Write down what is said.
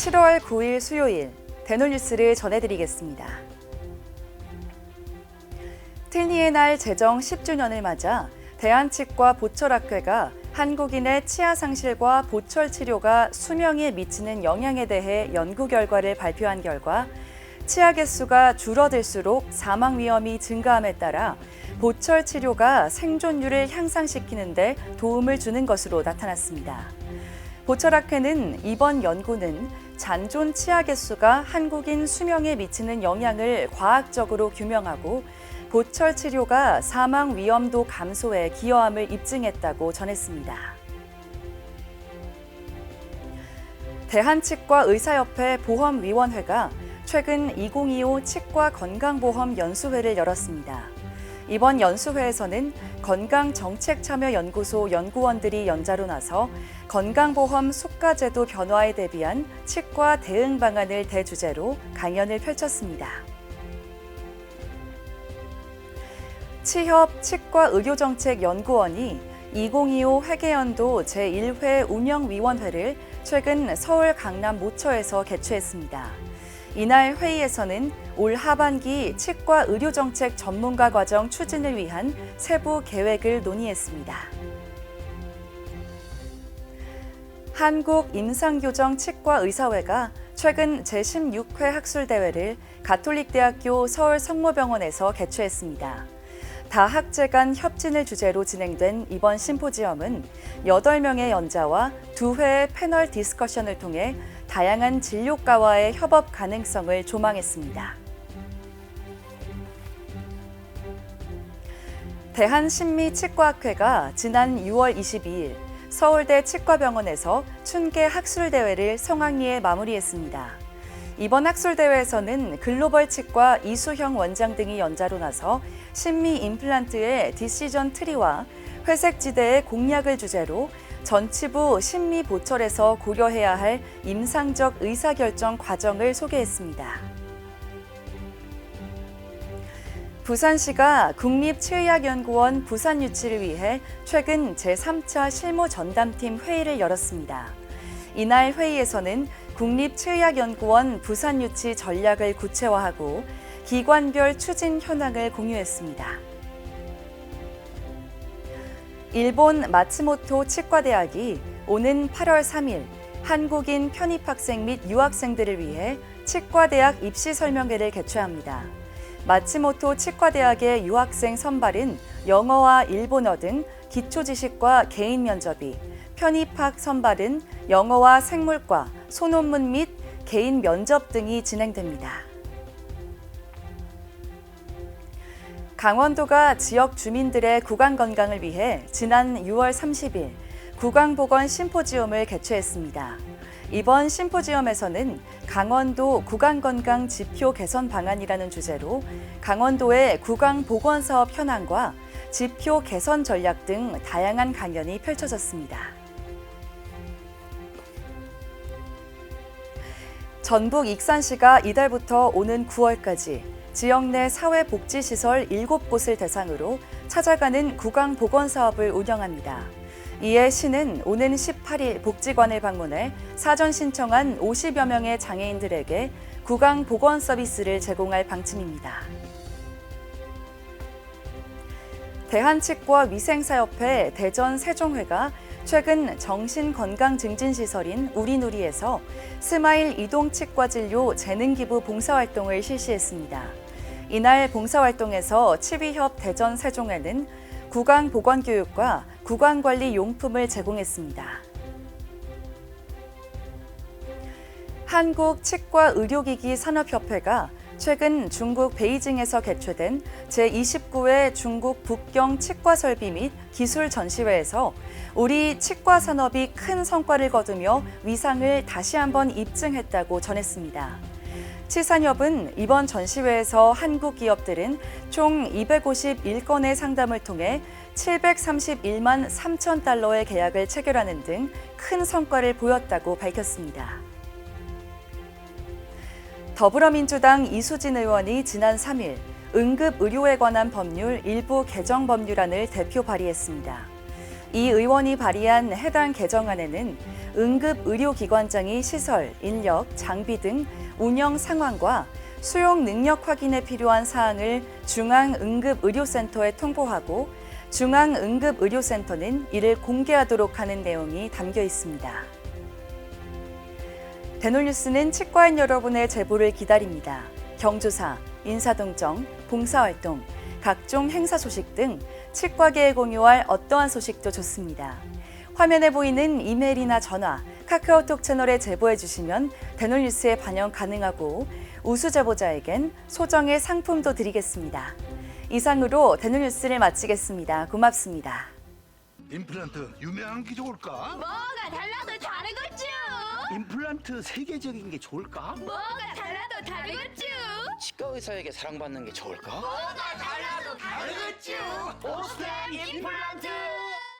7월 9일 수요일 대놀뉴스를 전해드리겠습니다. 틀니의 날 제정 10주년을 맞아 대한치과 보철학회가 한국인의 치아 상실과 보철 치료가 수명에 미치는 영향에 대해 연구 결과를 발표한 결과 치아 개수가 줄어들수록 사망 위험이 증가함에 따라 보철 치료가 생존율을 향상시키는 데 도움을 주는 것으로 나타났습니다. 보철학회는 이번 연구는 잔존 치아 개수가 한국인 수명에 미치는 영향을 과학적으로 규명하고 보철 치료가 사망 위험도 감소에 기여함을 입증했다고 전했습니다. 대한치과의사협회 보험위원회가 최근 2025 치과 건강보험 연수회를 열었습니다. 이번 연수회에서는 건강정책참여연구소 연구원들이 연자로 나서 건강보험 수가제도 변화에 대비한 치과 대응 방안을 대주제로 강연을 펼쳤습니다. 치협 치과의료정책연구원이 2025 회계연도 제1회 운영위원회를 최근 서울 강남 모처에서 개최했습니다. 이날 회의에서는 올 하반기 치과 의료정책 전문가 과정 추진을 위한 세부 계획을 논의했습니다. 한국임상교정치과의사회가 최근 제16회 학술대회를 가톨릭대학교 서울성모병원에서 개최했습니다. 다학제 간 협진을 주제로 진행된 이번 심포지엄은 8명의 연자와 2회의 패널 디스커션을 통해 다양한 진료과와의 협업 가능성을 조망했습니다. 대한심미치과학회가 지난 6월 22일 서울대 치과병원에서 춘계 학술대회를 성황리에 마무리했습니다. 이번 학술대회에서는 글로벌 치과 이수형 원장 등이 연자로 나서 심미 임플란트의 디시전 트리와 회색지대의 공약을 주제로 전치부 심미 보철에서 고려해야 할 임상적 의사결정 과정을 소개했습니다. 부산시가 국립치의학연구원 부산유치를 위해 최근 제3차 실무전담팀 회의를 열었습니다. 이날 회의에서는 국립치의학연구원 부산유치 전략을 구체화하고 기관별 추진 현황을 공유했습니다. 일본 마츠모토 치과대학이 오는 8월 3일 한국인 편입학생 및 유학생들을 위해 치과대학 입시 설명회를 개최합니다. 마츠모토 치과대학의 유학생 선발은 영어와 일본어 등 기초지식과 개인 면접이, 편입학 선발은 영어와 생물과, 소논문 및 개인 면접 등이 진행됩니다. 강원도가 지역 주민들의 구강 건강을 위해 지난 6월 30일 구강보건 심포지엄을 개최했습니다. 이번 심포지엄에서는 강원도 구강건강 지표 개선 방안이라는 주제로 강원도의 구강보건 사업 현황과 지표 개선 전략 등 다양한 강연이 펼쳐졌습니다. 전북 익산시가 이달부터 오는 9월까지 지역 내 사회복지시설 7곳을 대상으로 찾아가는 구강보건 사업을 운영합니다. 이에 시는 오는 18일 복지관을 방문해 사전 신청한 50여 명의 장애인들에게 구강보건 서비스를 제공할 방침입니다. 대한치과위생사협회 대전세종회가 최근 정신건강증진시설인 우리누리에서 스마일 이동치과진료 재능기부 봉사활동을 실시했습니다. 이날 봉사활동에서 치위협 대전세종회는 구강보건교육과 구강관리 용품을 제공했습니다. 한국치과의료기기 산업협회가 최근 중국 베이징에서 개최된 제29회 중국 북경 치과설비 및 기술 전시회에서 우리 치과 산업이 큰 성과를 거두며 위상을 다시 한번 입증했다고 전했습니다. 치산협은 이번 전시회에서 한국 기업들은 총 251건의 상담을 통해 731만 3천 달러의 계약을 체결하는 등 큰 성과를 보였다고 밝혔습니다. 더불어민주당 이수진 의원이 지난 3일 응급의료에 관한 법률 일부 개정 법률안을 대표 발의했습니다. 이 의원이 발의한 해당 개정안에는 응급의료기관장이 시설, 인력, 장비 등 운영 상황과 수용 능력 확인에 필요한 사항을 중앙응급의료센터에 통보하고 중앙응급의료센터는 이를 공개하도록 하는 내용이 담겨 있습니다. 대놀뉴스는 치과인 여러분의 제보를 기다립니다. 경조사, 인사동정, 봉사활동, 각종 행사 소식 등 치과계에 공유할 어떠한 소식도 좋습니다. 화면에 보이는 이메일이나 전화, 카카오톡 채널에 제보해 주시면 대놀뉴스에 반영 가능하고 우수 제보자에겐 소정의 상품도 드리겠습니다. 이상으로 대놀뉴스를 마치겠습니다. 고맙습니다. 임플란트 유명한 게 좋을까? 뭐가 달라도 다르겠죠. 임플란트 세계적인 게 좋을까? 뭐가 달라도 다르겠죠. 치과 의사에게 사랑받는 게 좋을까? 뭐가 달라도 다르겠죠. 오스템 임플란트!